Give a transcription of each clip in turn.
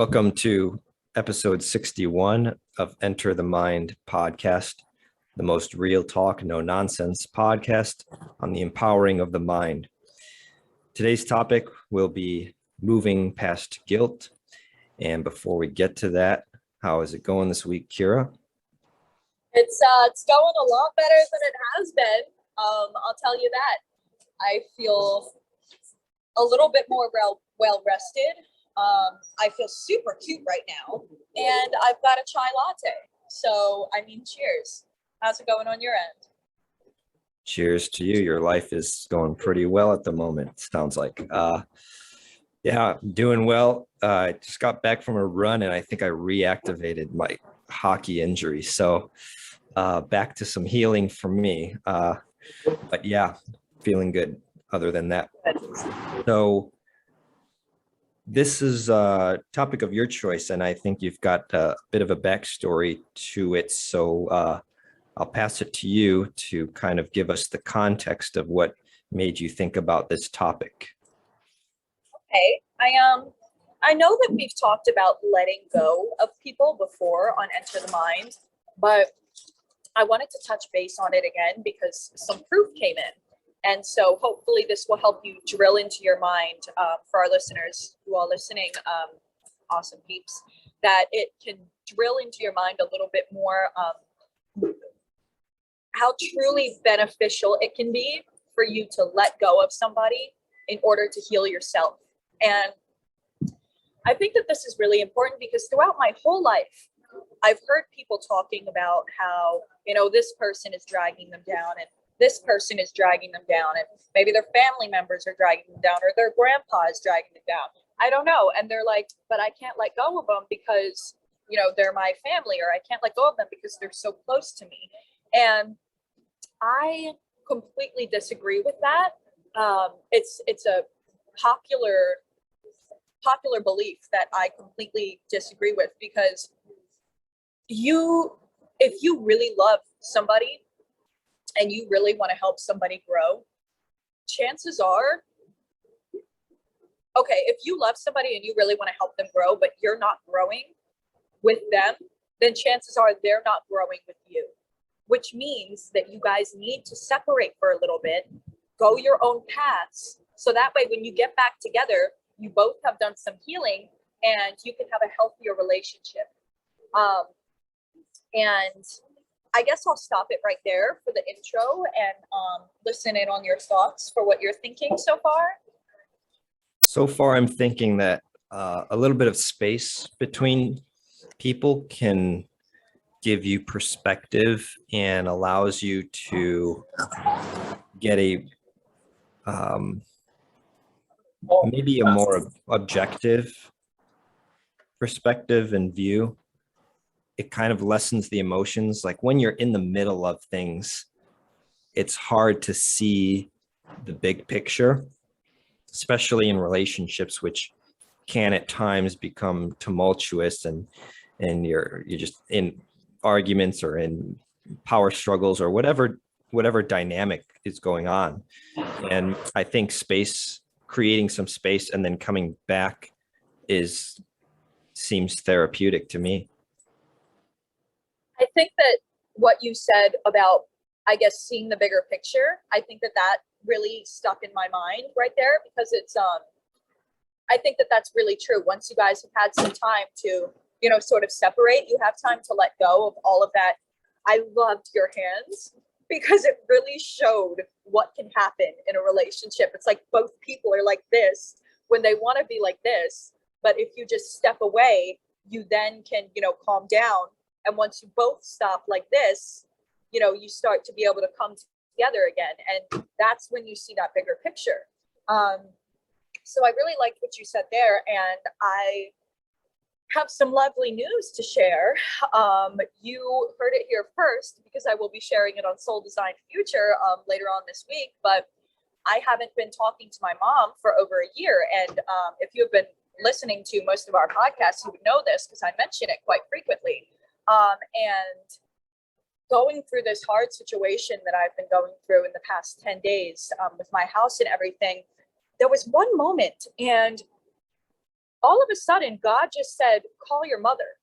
Welcome to episode 61 of Enter the Mind podcast, the most real talk, no nonsense podcast on the empowering of the mind. Today's topic will be moving past guilt. And before we get to that, how is it going this week, Kyra? It's going a lot better than it has been. I'll tell you that. I feel a little bit more well rested. I feel super cute right now, and I've got a chai latte. So, cheers. How's it going on your end? Cheers to you. Your life is going pretty well at the moment, sounds like. Yeah, doing well. I just got back from a run, and I think I reactivated my hockey injury. So back to some healing for me. But yeah, feeling good other than that. So this is a topic of your choice, and I think you've got a bit of a backstory to it. So I'll pass it to you to kind of give us the context of what made you think about this topic. Okay, I know that we've talked about letting go of people before on Enter the Mind, but I wanted to touch base on it again because some proof came in. And so hopefully this will help you drill into your mind for our listeners who are listening, awesome peeps, that it can drill into your mind a little bit more how truly beneficial it can be for you to let go of somebody in order to heal yourself. And I think that this is really important because throughout my whole life, I've heard people talking about how, this person is dragging them down and this person is dragging them down, and maybe their family members are dragging them down or their grandpa is dragging them down. I don't know. And they're like, but I can't let go of them because, they're my family, or I can't let go of them because they're so close to me. And I completely disagree with that. It's a popular belief that I completely disagree with, because if you really love somebody and you really want to help somebody grow, chances are, okay, if you love somebody and you really want to help them grow, but you're not growing with them, then chances are they're not growing with you, which means that you guys need to separate for a little bit, go your own paths. So that way, when you get back together, you both have done some healing and you can have a healthier relationship. And I guess I'll stop it right there for the intro and listen in on your thoughts for what you're thinking so far. So far, I'm thinking that a little bit of space between people can give you perspective and allows you to get a maybe a more objective perspective and view. It kind of lessens the emotions. Like when you're in the middle of things, it's hard to see the big picture, especially in relationships, which can at times become tumultuous, and you're just in arguments or in power struggles or whatever dynamic is going on. And I think creating some space and then coming back seems therapeutic to me. I think that what you said about, I guess, seeing the bigger picture, I think that really stuck in my mind right there, because it's, I think that that's really true. Once you guys have had some time to, sort of separate, you have time to let go of all of that. I loved your hands because it really showed what can happen in a relationship. It's like both people are like this when they want to be like this, but if you just step away, you then can, calm down. And once you both stop like this, you start to be able to come together again. And that's when you see that bigger picture. So I really liked what you said there. And I have some lovely news to share. You heard it here first because I will be sharing it on Soul Design Future later on this week. But I haven't been talking to my mom for over a year. And if you've been listening to most of our podcasts, you would know this because I mention it quite frequently. And going through this hard situation that I've been going through in the past 10 days with my house and everything, there was one moment, and all of a sudden, God just said, call your mother.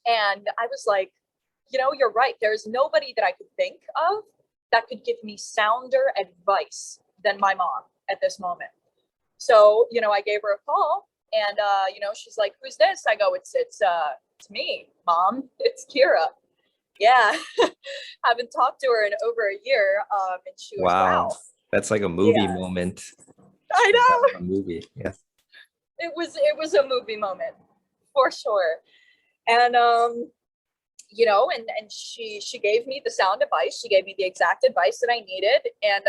And I was like, you're right. There's nobody that I could think of that could give me sounder advice than my mom at this moment. So, I gave her a call and, she's like, who's this? I go, it's me, Mom. It's Kyra. Yeah. Haven't talked to her in over a year. And she goes, Wow. wow. That's like a movie Yeah. moment. I know. A movie. Yeah. It was a movie moment for sure. And, and she gave me the sound advice. She gave me the exact advice that I needed. And,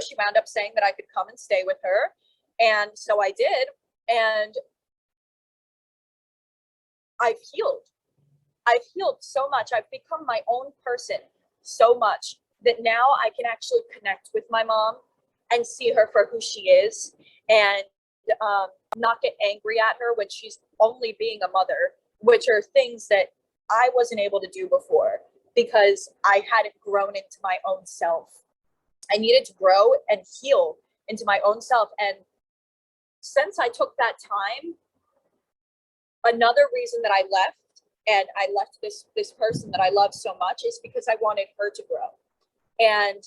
she wound up saying that I could come and stay with her. And so I did. And I've healed. I've healed so much. I've become my own person so much that now I can actually connect with my mom and see her for who she is, and not get angry at her when she's only being a mother, which are things that I wasn't able to do before because I hadn't grown into my own self. I needed to grow and heal into my own self. And since I took that time, another reason that I left this person that I love so much is because I wanted her to grow. And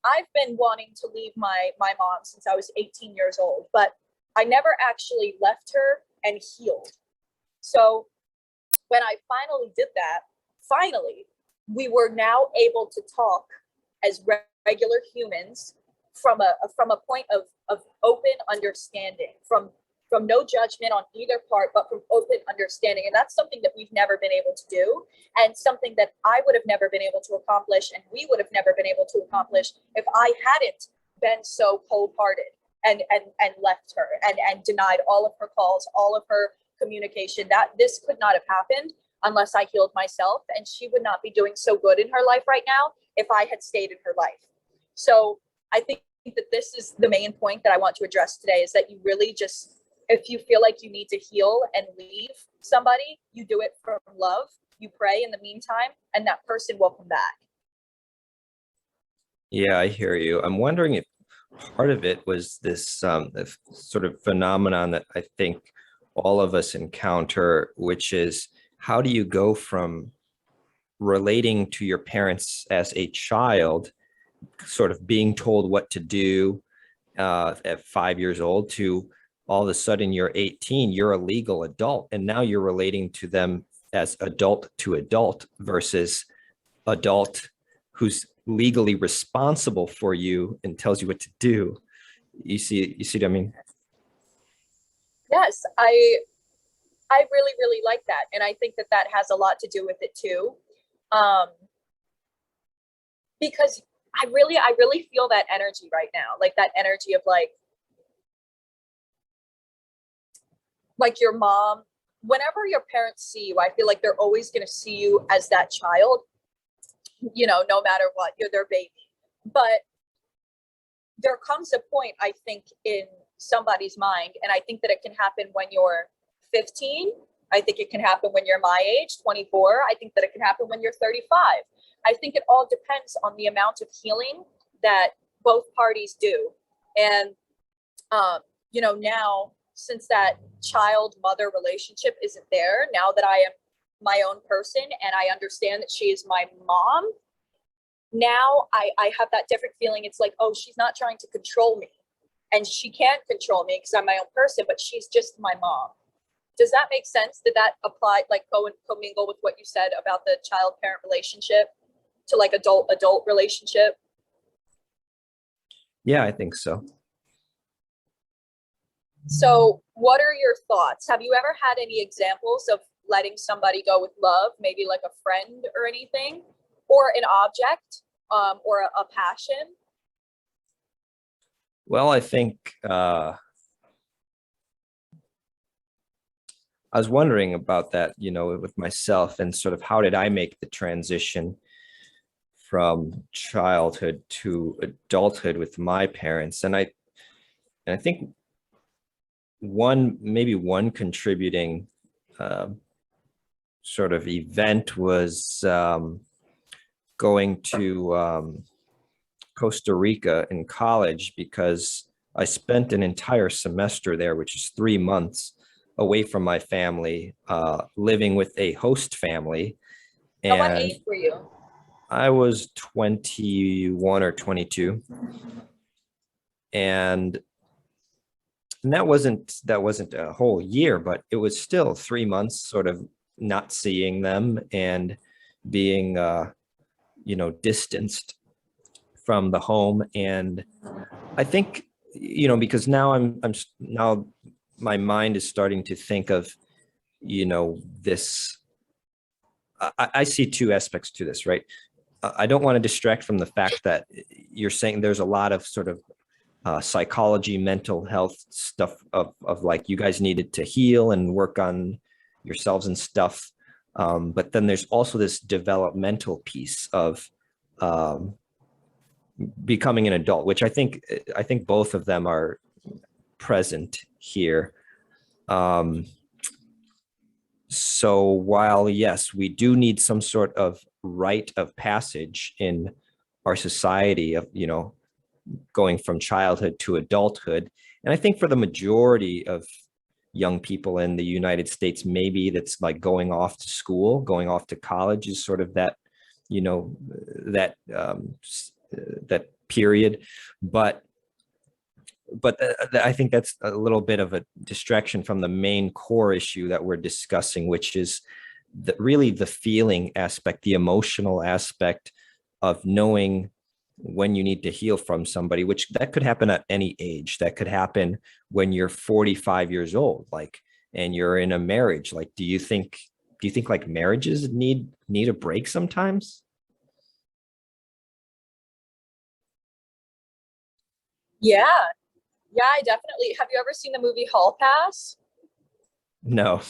I've been wanting to leave my mom since I was 18 years old, but I never actually left her and healed. So when I finally did that, we were now able to talk as regular humans from a point of open understanding, from no judgment on either part, but from open understanding. And that's something that we've never been able to do, and something that I would have never been able to accomplish, and we would have never been able to accomplish if I hadn't been so cold-hearted and left her and denied all of her calls, all of her communication. That this could not have happened unless I healed myself, and she would not be doing so good in her life right now if I had stayed in her life. So I think that this is the main point that I want to address today, is that you really just, if you feel like you need to heal and leave somebody, you do it from love. You pray in the meantime, and that person will come back. Yeah, I hear you. I'm wondering if part of it was this sort of phenomenon that I think all of us encounter, which is, how do you go from relating to your parents as a child, sort of being told what to do at 5 years old, to all of a sudden you're 18, you're a legal adult, and now you're relating to them as adult to adult versus adult who's legally responsible for you and tells you what to do. You see what I mean? Yes, I really, really like that. And I think that that has a lot to do with it too. Because I really feel that energy right now, like that energy of like your mom, whenever your parents see you, I feel like they're always going to see you as that child, no matter what, you're their baby. But there comes a point, I think, in somebody's mind, and I think that it can happen when you're 15. I think it can happen when you're my age, 24. I think that it can happen when you're 35. I think it all depends on the amount of healing that both parties do. And, now, since that child-mother relationship isn't there, now that I am my own person and I understand that she is my mom, now I have that different feeling. It's like, oh, she's not trying to control me. And she can't control me because I'm my own person, but she's just my mom. Does that make sense? Did that apply, like commingle with what you said about the child-parent relationship to like adult relationship? Yeah, I think so. So what are your thoughts? Have you ever had any examples of letting somebody go with love, maybe like a friend or anything, or an object, or a passion? Well, I think I was wondering about that, with myself, and sort of how did I make the transition from childhood to adulthood with my parents. And I think one contributing sort of event was going to Costa Rica in college, because I spent an entire semester there, which is 3 months away from my family, living with a host family. At what And age were you? I was 21 or 22. And that wasn't a whole year, but it was still 3 months sort of not seeing them and being distanced from the home. And I think, because now now my mind is starting to think of, this. I see two aspects to this, right? I don't want to distract from the fact that you're saying there's a lot of sort of psychology, mental health stuff of like you guys needed to heal and work on yourselves and stuff. But then there's also this developmental piece of becoming an adult, which I think both of them are present here. So while, yes, we do need some sort of rite of passage in our society of, going from childhood to adulthood. And I think for the majority of young people in the United States, maybe that's like going off to school, going off to college is sort of that, that that period. But I think that's a little bit of a distraction from the main core issue that we're discussing, which is really the feeling aspect, the emotional aspect of knowing when you need to heal from somebody, which that could happen at any age. That could happen when you're 45 years old, like, and you're in a marriage. Like, do you think like marriages need a break sometimes? Yeah, yeah, I definitely. Have you ever seen the movie Hall Pass? No.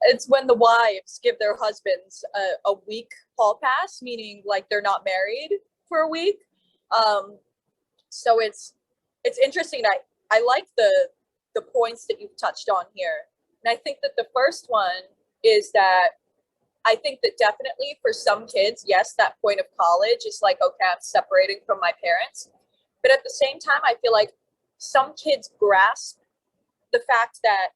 It's when the wives give their husbands a week hall pass, meaning like they're not married for a week. Um, so it's interesting. I like the points that you've touched on here, and I think that the first one is that I think that definitely for some kids, yes, that point of college is like, okay, I'm separating from my parents, but at the same time, I feel like some kids grasp the fact that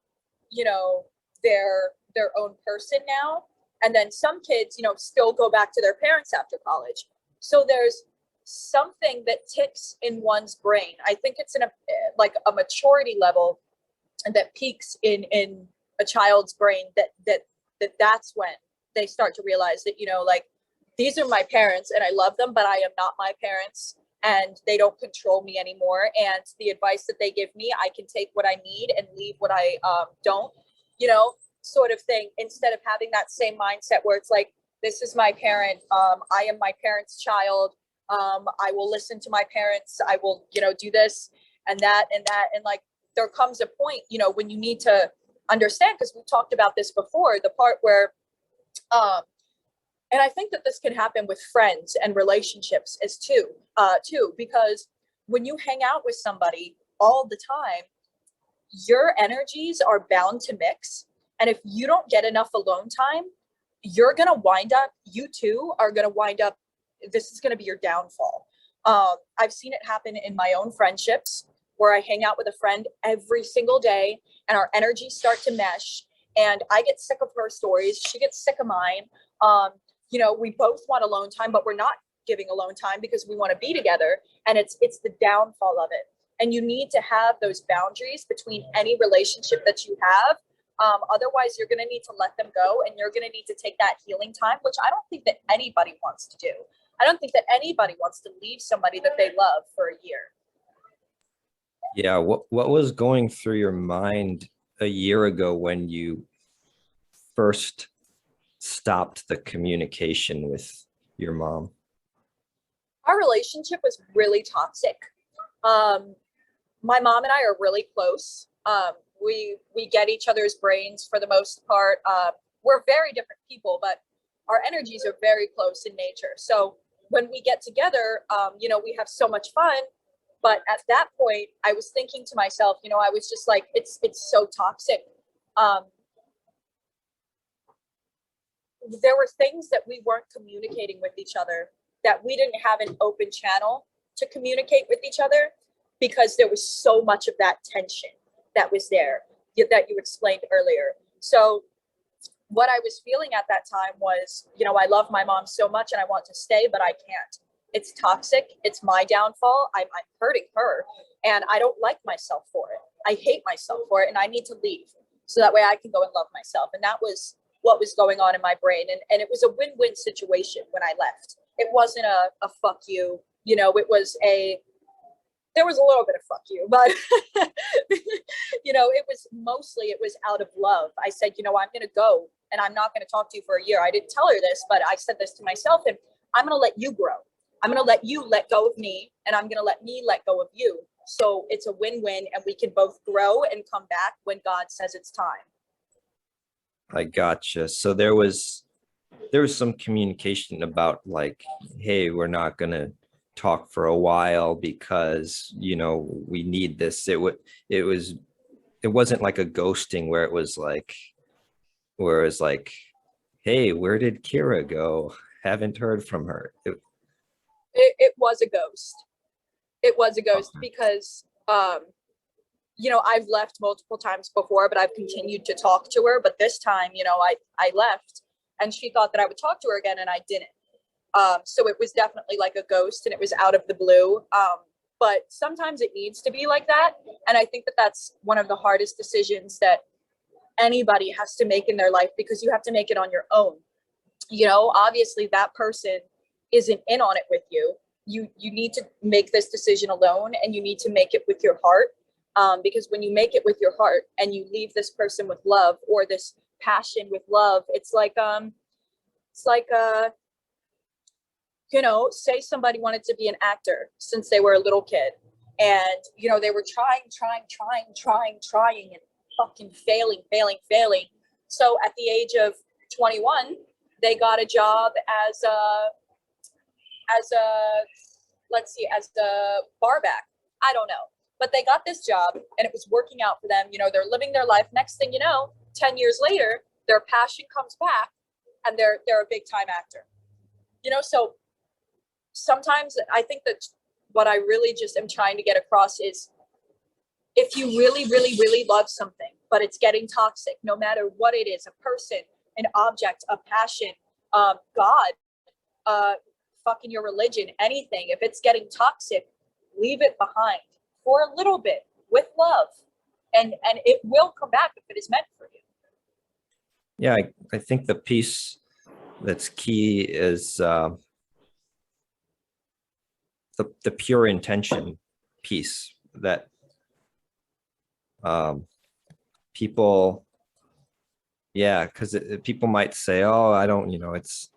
you know they're their own person now, and then some kids still go back to their parents after college. So there's something that ticks in one's brain. I think it's in a maturity level and that peaks in a child's brain that's when they start to realize that like these are my parents and I love them, but I am not my parents and they don't control me anymore, and the advice that they give me, I can take what I need and leave what I don't, sort of thing, instead of having that same mindset where it's like, this is my parent, I am my parents' child, I will listen to my parents, I will do this and that and that, and like there comes a point when you need to understand, because we talked about this before, the part where and I think that this can happen with friends and relationships as too, because when you hang out with somebody all the time, your energies are bound to mix. And if you don't get enough alone time, you two are going to wind up, this is going to be your downfall. I've seen it happen in my own friendships where I hang out with a friend every single day and our energies start to mesh. And I get sick of her stories. She gets sick of mine. We both want alone time, but we're not giving alone time because we want to be together. And it's the downfall of it. And you need to have those boundaries between any relationship that you have. Otherwise, you're going to need to let them go, and you're going to need to take that healing time, which I don't think that anybody wants to do. I don't think that anybody wants to leave somebody that they love for a year. Yeah. What was going through your mind a year ago when you first stopped the communication with your mom? Our relationship was really toxic. My mom and I are really close. We get each other's brains for the most part. We're very different people, but our energies are very close in nature. So when we get together, we have so much fun. But at that point, I was thinking to myself, I was just like, it's so toxic. There were things that we weren't communicating with each other, that we didn't have an open channel to communicate with each other. because there was so much of that tension that was there that you explained earlier. So what I was feeling at that time was, you know, I love my mom so much and I want to stay, but I can't. It's toxic. It's my downfall. I'm hurting her and I don't like myself for it. I hate myself for it and I need to leave so that way I can go and love myself. And that was what was going on in my brain. And it was a win-win situation when I left. It wasn't a fuck you, you know, there was a little bit of fuck you, but you know, it was out of love. I said, you know, I'm going to go and I'm not going to talk to you for a year. I didn't tell her this, but I said this to myself, and I'm going to let you grow. I'm going to let you let go of me, and I'm going to let me let go of you. So it's a win-win, and we can both grow and come back when God says it's time. I gotcha. So there was some communication about like, hey, we're not going to talk for a while because, you know, we need this. It wasn't like a ghosting where it was like, hey, where did Kyra go? Haven't heard from her. It was a ghost. It was a ghost because, you know, I've left multiple times before, but I've continued to talk to her. But this time, you know, I left and she thought that I would talk to her again and I didn't. So it was definitely like a ghost and it was out of the blue. But sometimes it needs to be like that. And I think that that's one of the hardest decisions that anybody has to make in their life, because you have to make it on your own. You know, obviously that person isn't in on it with you. You need to make this decision alone, and you need to make it with your heart. Because when you make it with your heart and you leave this person with love, or this passion with love, it's like, you know, say somebody wanted to be an actor since they were a little kid, and, you know, they were trying and fucking failing. So at the age of 21, they got a job as a bar back. I don't know, but they got this job and it was working out for them. You know, they're living their life. Next thing you know, 10 years later, their passion comes back and they're a big time actor. You know, so sometimes I think that what I really just am trying to get across is, if you really love something, but it's getting toxic, no matter what it is, a person, an object, a passion, God, fucking your religion, anything, if it's getting toxic, leave it behind for a little bit with love, and it will come back if it is meant for you. Yeah, I think the piece that's key is the pure intention piece that people, yeah, because people might say, oh, I don't, you know, it's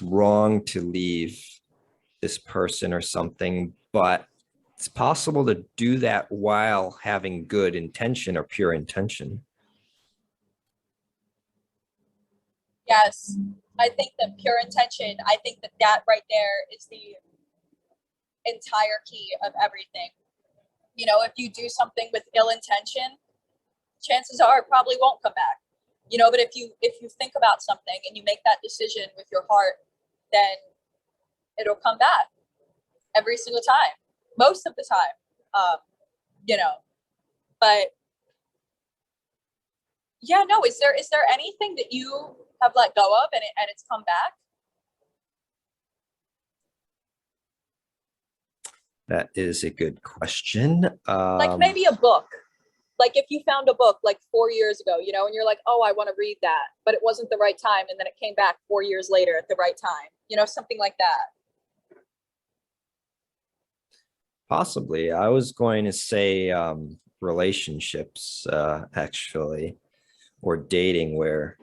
wrong to leave this person or something, but it's possible to do that while having good intention or pure intention. Yes, I think that pure intention, I think that right there is the entire key of everything. You know, if you do something with ill intention, chances are it probably won't come back. You know, but if you think about something and you make that decision with your heart, then it'll come back every single time, most of the time. You know, but yeah, no, is there anything that you have let go of and it's come back? That is a good question. Like maybe a book. Like if you found a book like 4 years ago, you know, and you're like, oh, I want to read that, but it wasn't the right time. And then it came back 4 years later at the right time, you know, something like that. Possibly. I was going to say relationships, actually, or dating, where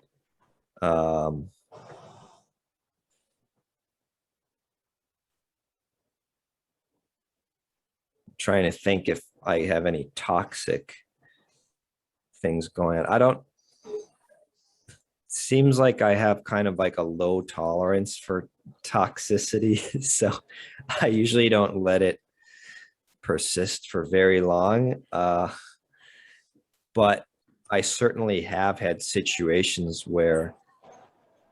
trying to think if I have any toxic things going on. I don't, seems like I have kind of like a low tolerance for toxicity. So I usually don't let it persist for very long. But I certainly have had situations where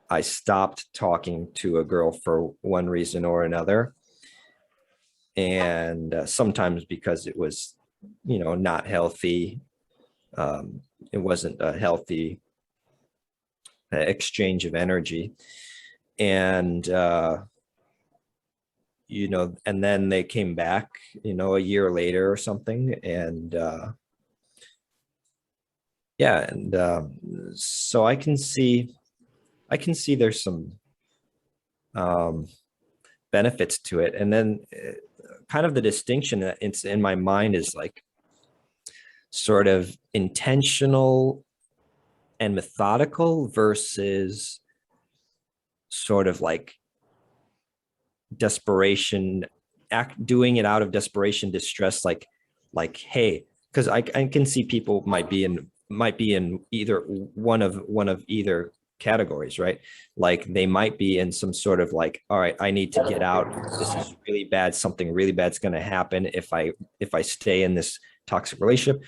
I stopped talking to a girl for one reason or another. and sometimes because it was, not healthy. It wasn't a healthy exchange of energy. And, and then they came back, a year later or something. And yeah, and so I can see there's some benefits to it. And then kind of the distinction that it's in my mind is like sort of intentional and methodical versus sort of like desperation, doing it out of desperation, distress, like hey, because I can see people might be in either one of either categories, right? Like they might be in some sort of like, all right, I need to get out, this is really bad, something really bad's going to happen if I stay in this toxic relationship.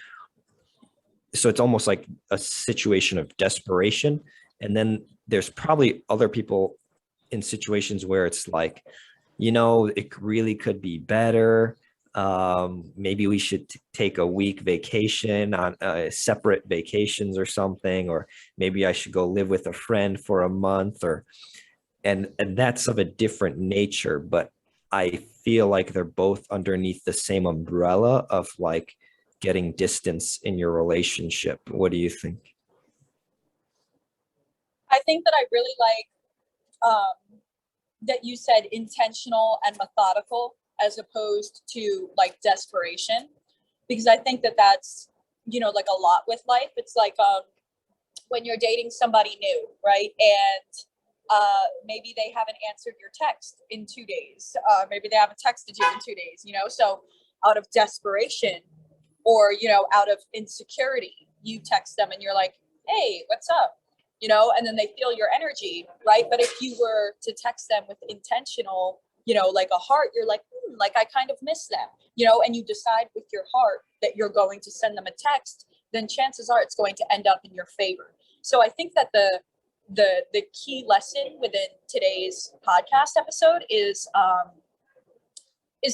So it's almost like a situation of desperation. And then there's probably other people in situations where it's like, it really could be better. Maybe we should take a week vacation on separate vacations or something, or maybe I should go live with a friend for a month, and that's of a different nature. But I feel like they're both underneath the same umbrella of like getting distance in your relationship. What do you think? I think that I really like that you said intentional and methodical as opposed to like desperation, because I think that that's, like a lot with life. It's like when you're dating somebody new, right? And maybe they haven't answered your text in 2 days. Maybe they haven't texted you in 2 days, so out of desperation or, out of insecurity, you text them and you're like, hey, what's up? And then they feel your energy, right? But if you were to text them with intentional, like a heart, you're like, like I kind of miss them, and you decide with your heart that you're going to send them a text, then chances are it's going to end up in your favor. So I think that the key lesson within today's podcast episode is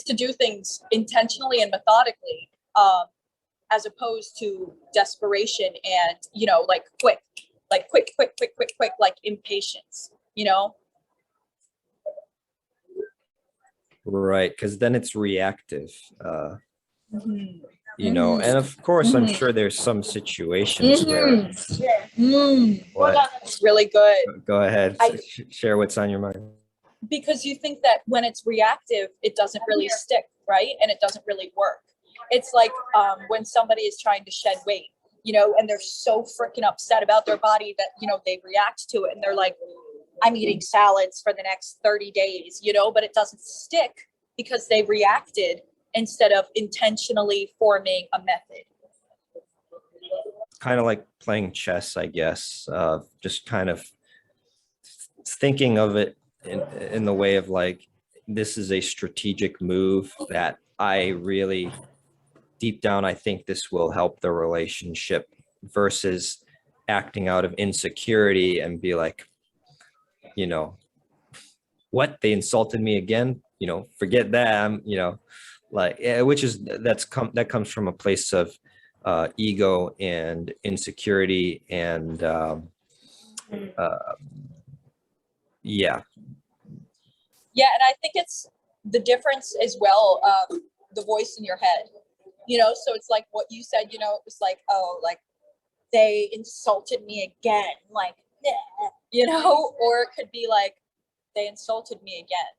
to do things intentionally and methodically, as opposed to desperation and, like quick, like impatience, Right, because then it's reactive, Mm-hmm. and of course, I'm sure there's some situations where what? That's really good. Go ahead, share what's on your mind. Because you think that when it's reactive, it doesn't really stick, right? And it doesn't really work. It's like when somebody is trying to shed weight, and they're so freaking upset about their body that, they react to it and they're like, I'm eating salads for the next 30 days, but it doesn't stick because they reacted instead of intentionally forming a method. Kind of like playing chess, I guess, just kind of thinking of it in the way of like, this is a strategic move that I really, deep down, I think this will help the relationship, versus acting out of insecurity and be like, what, they insulted me again, forget that, like, that comes from a place of ego and insecurity and yeah. And I think it's the difference as well, the voice in your head, so it's like what you said, it was like, oh, like they insulted me again, like, or it could be like, they insulted me again.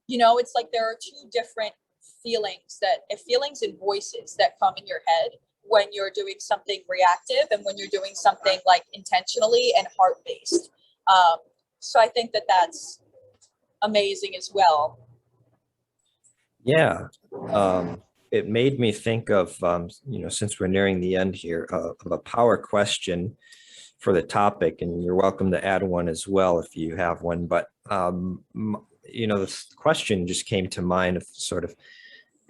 It's like there are two different feelings and voices that come in your head when you're doing something reactive and when you're doing something like intentionally and heart-based. So I think that that's amazing as well. Yeah. It made me think of, since we're nearing the end here, of a power question for the topic, and you're welcome to add one as well if you have one. But, this question just came to mind of sort of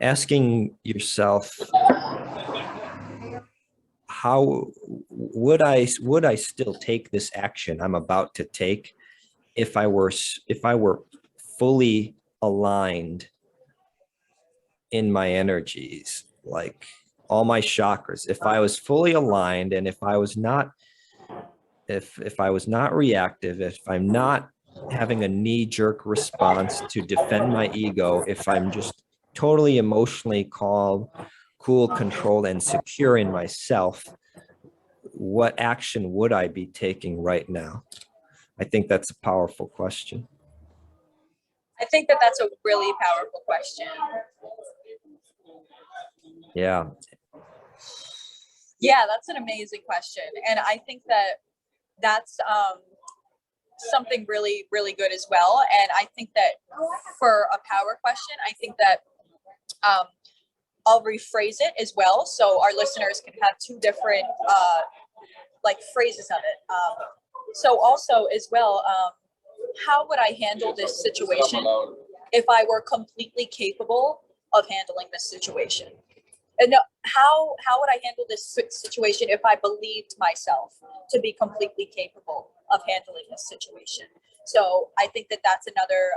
asking yourself, how would I still take this action I'm about to take if I were fully aligned in my energies, like all my chakras, if I was fully aligned, and if I was not reactive, if I'm not having a knee-jerk response to defend my ego, if I'm just totally emotionally calm, cool, controlled, and secure in myself, what action would I be taking right now? I think that's a powerful question. I think that that's a really powerful question. Yeah. Yeah, that's an amazing question. And I think that that's something really, really good as well. And I think that for a power question, I think that I'll rephrase it as well, so our listeners can have two different like phrases of it. So also as well, how would I handle this situation if I were completely capable of handling this situation? And how would I handle this situation if I believed myself to be completely capable of handling this situation? So I think that that's another,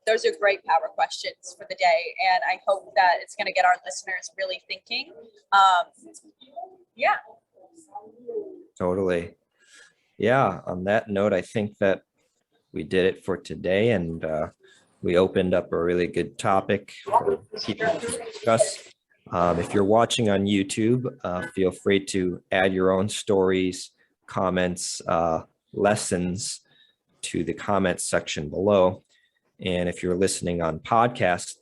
those are great power questions for the day. And I hope that it's going to get our listeners really thinking. Yeah. Totally. Yeah. On that note, I think that we did it for today, and we opened up a really good topic for people to discuss. If you're watching on YouTube, feel free to add your own stories, comments, lessons to the comments section below. And if you're listening on podcast,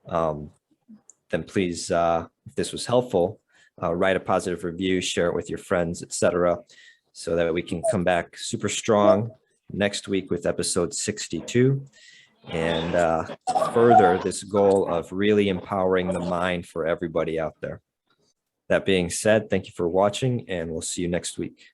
then please, if this was helpful, write a positive review, share it with your friends, etc., so that we can come back super strong next week with episode 62 and further this goal of really empowering the mind for everybody out there. That being said, thank you for watching, and we'll see you next week.